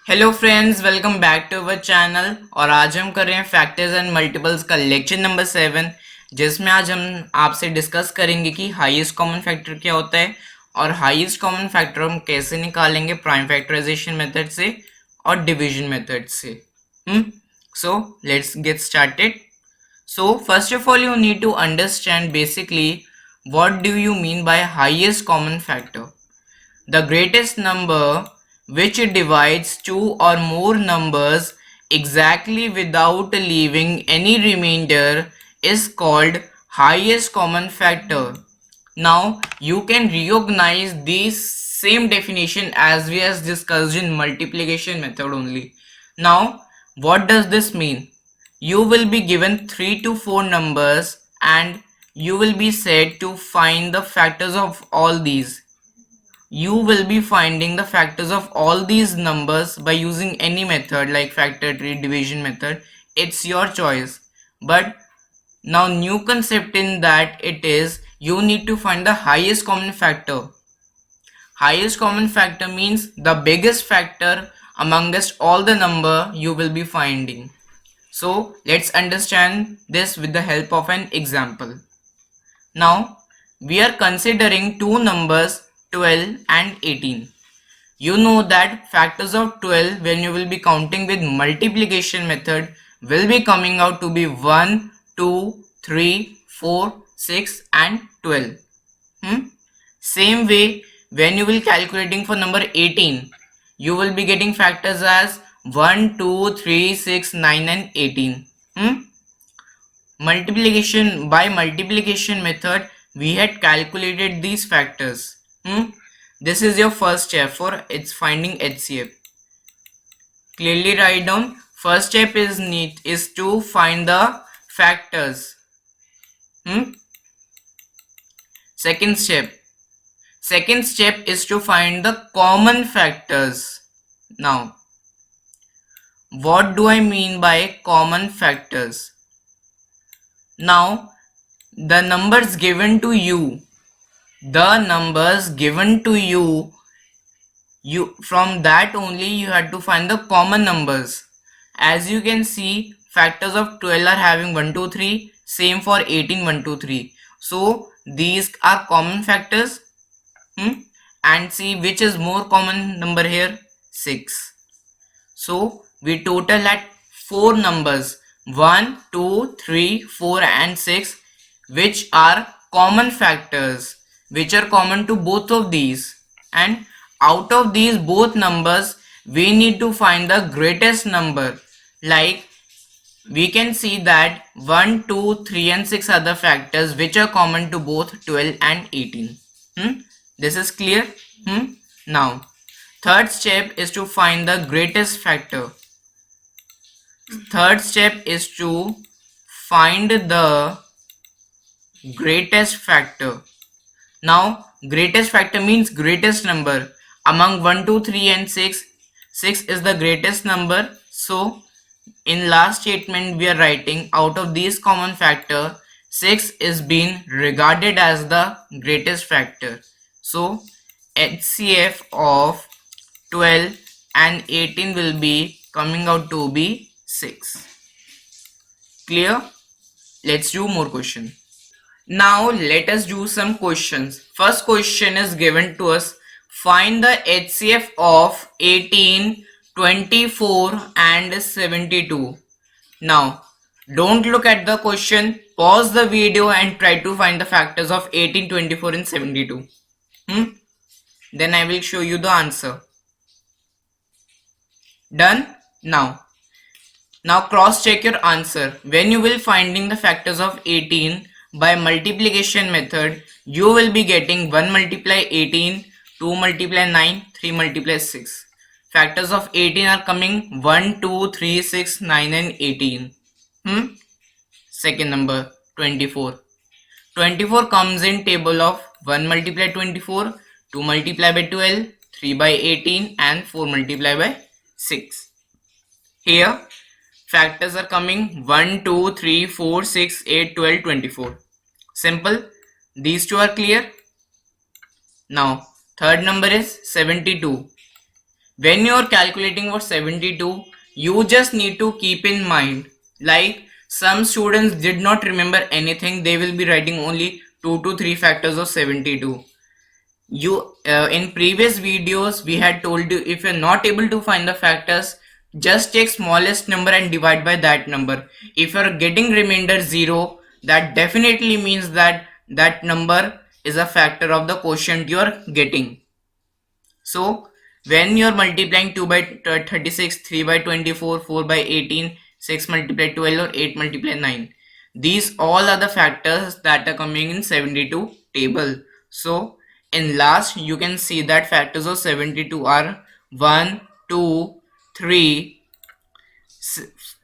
Hello friends, welcome back to our channel. और आज हम कर रहे हैं फैक्टर्स एंड मल्टीपल्स का लेक्चर नंबर 7, जिसमें आज हम आपसे डिस्कस करेंगे कि हाईएस्ट कॉमन फैक्टर क्या होता है और हाईएस्ट कॉमन फैक्टर हम कैसे निकालेंगे प्राइम फैक्टराइजेशन मेथड से और डिवीजन मेथड से। So let's get started. So first of all you need to understand basically what do you mean by highest common factor. The greatest number which divides two or more numbers exactly without leaving any remainder is called highest common factor. Now you can recognize this same definition as we has discussed in multiplication method only. Now what does this mean? You will be given 3 to 4 numbers and you will be said to find the factors of all these. You will be finding the factors of all these numbers by using any method like factor tree, division method. It's your choice. But now new concept in that it is you need to find the highest common factor. Highest common factor means the biggest factor amongst all the number you will be finding. So let's understand this with the help of an example. Now we are considering two numbers 12 and 18. You know that factors of 12 when you will be counting with multiplication method will be coming out to be 1, 2, 3, 4, 6 and 12. Same way when you will calculating for number 18, you will be getting factors as 1, 2, 3, 6, 9 and 18. Multiplication by multiplication method we had calculated these factors. This is your first step for it's finding HCF. Clearly write down. First step is to find the factors. Second step is to find the common factors. Now what do I mean by common factors? Now the numbers given to you from that only you had to find the common numbers. As you can see, factors of 12 are having 1 2 3, same for 18 1 2 3. So these are common factors. And see which is more common number here, 6. So we total at 4 numbers, 1 2 3 4 and 6, which are common factors, which are common to both of these. And out of these both numbers we need to find the greatest number. Like we can see that 1 2 3 and 6 are the factors which are common to both 12 and 18. This is clear. Now third step is to find the greatest factor. Third step is to find the greatest factor. Now greatest factor means greatest number. Among 1 2 3 and 6, 6 is the greatest number. So in last statement we are writing out of these common factor, 6 is being regarded as the greatest factor. So HCF of 12 and 18 will be coming out to be 6. Clear? Let's do more question. Now let us do some questions. First question is given to us. Find the HCF of 18, 24 and 72. Now don't look at the question. Pause the video and try to find the factors of 18, 24 and 72. Then I will show you the answer. Done? Now cross check your answer. When you will finding the factors of 18 by multiplication method, you will be getting 1 multiply 18, 2 multiply 9, 3 multiply 6. Factors of 18 are coming 1, 2, 3, 6, 9 and 18. Second number 24. 24 comes in table of 1 multiply 24, 2 multiply by 12, 3 by 18 and 4 multiply by 6. Here factors are coming 1, 2, 3, 4, 6, 8, 12, 24. Simple. These two are clear. Now third number is 72. When you're calculating for 72, you just need to keep in mind, like some students did not remember anything, they will be writing only 2 to 3 factors of 72. You in previous videos we had told you, if you're not able to find the factors, just take smallest number and divide by that number. If you're getting remainder 0, that definitely means that that number is a factor of the quotient you're getting. So when you're multiplying 2 by 36, 3 by 24, 4 by 18, 6 multiply 12, or 8 multiply 9, these all are the factors that are coming in 72 table. So in last you can see that factors of 72 are 1, 2, 3,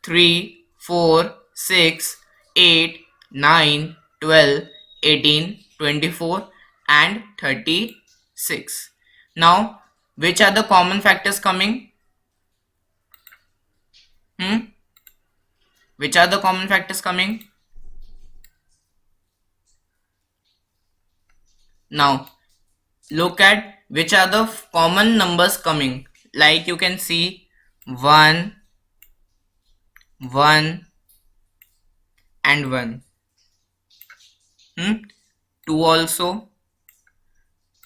3, 4, 6, 8, 9, 12, 18, 24, and 36. Now, which are the common factors coming? Which are the common factors coming? Now, look at which are the common numbers coming. Like you can see 1, 1, and 1. 2 also,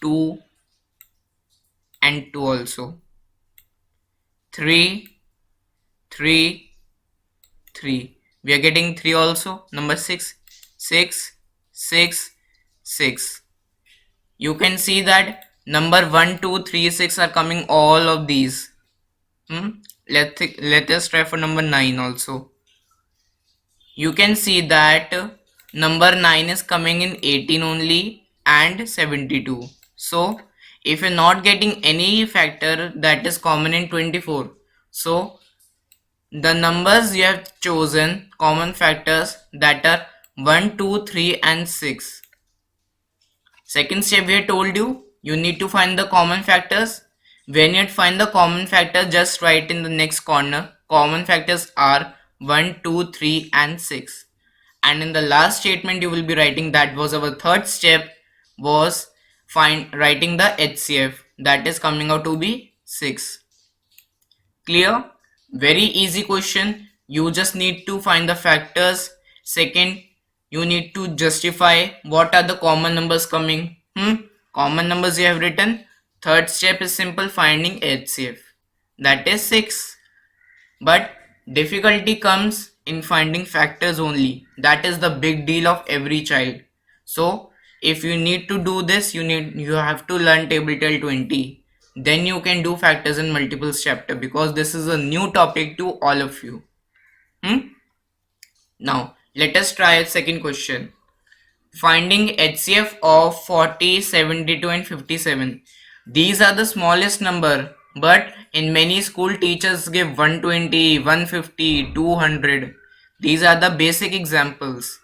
2, and 2 also. 3, 3, 3. We are getting 3 also. Number 6, 6, 6, 6. You can see that number 1, 2, 3, 6 are coming all of these. Let us try for number 9 also. You can see that number 9 is coming in 18 only and 72. So if you're not getting any factor that is common in 24, so the numbers you have chosen common factors that are 1, 2, 3, and 6. Second step, we have told you need to find the common factors. When you find the common factor, just write in the next corner common factors are 1, 2, 3, and 6. And in the last statement you will be writing, that was our third step, was writing the HCF, that is coming out to be 6. Clear? Very easy question. You just need to find the factors. Second, you need to justify what are the common numbers coming. Common numbers you have written. Third step is simple, finding HCF, that is 6. But difficulty comes in finding factors only. That is the big deal of every child. So if you need to do this, you have to learn table till 20. Then you can do factors in multiples chapter, because this is a new topic to all of you. Now let us try a second question. Finding HCF of 40, 72, and 57. These are the smallest number, but in many school teachers give 120, 150, 200. These are the basic examples.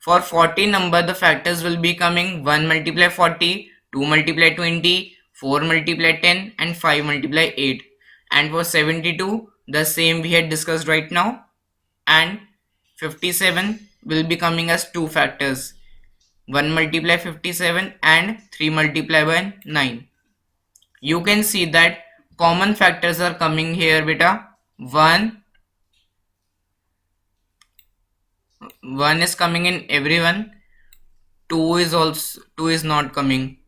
For 40 number, the factors will be coming 1 multiply 40, 2 multiply 20, 4 multiply 10, and 5 multiply 8. And for 72, the same we had discussed right now. And 57 will be coming as 2 factors, 1 multiply 57 and 3 multiply by 9. You can see that common factors are coming here, beta. 1 is coming in everyone. 2 is not coming.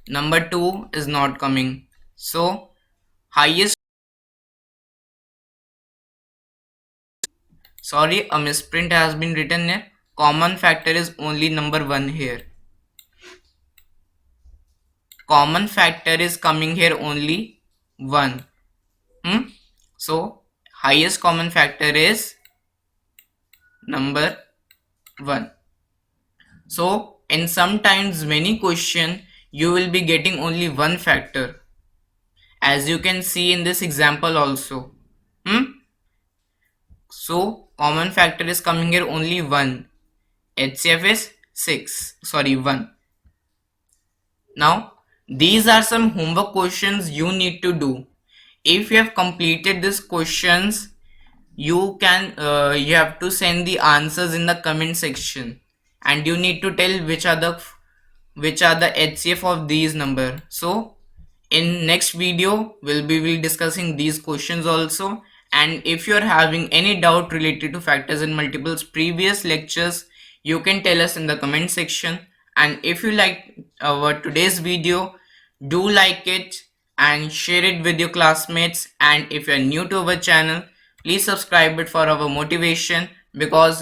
Number 2 is not coming. So highest, sorry, a misprint has been written here. Common factor is only number 1 here. Common factor is coming here only 1. So highest common factor is number 1. So in sometimes many question you will be getting only one factor, as you can see in this example also. So common factor is coming here only 1. HCF is 6, sorry, 1. Now these are some homework questions you need to do. If you have completed these questions, you have to send the answers in the comment section, and you need to tell which are the HCF of these number. So In next video, we'll be discussing these questions also. And if you're having any doubt related to factors and multiples previous lectures, you can tell us in the comment section. And if you like our today's video, do like it and share it with your classmates. And if you're new to our channel, please subscribe it for our motivation, because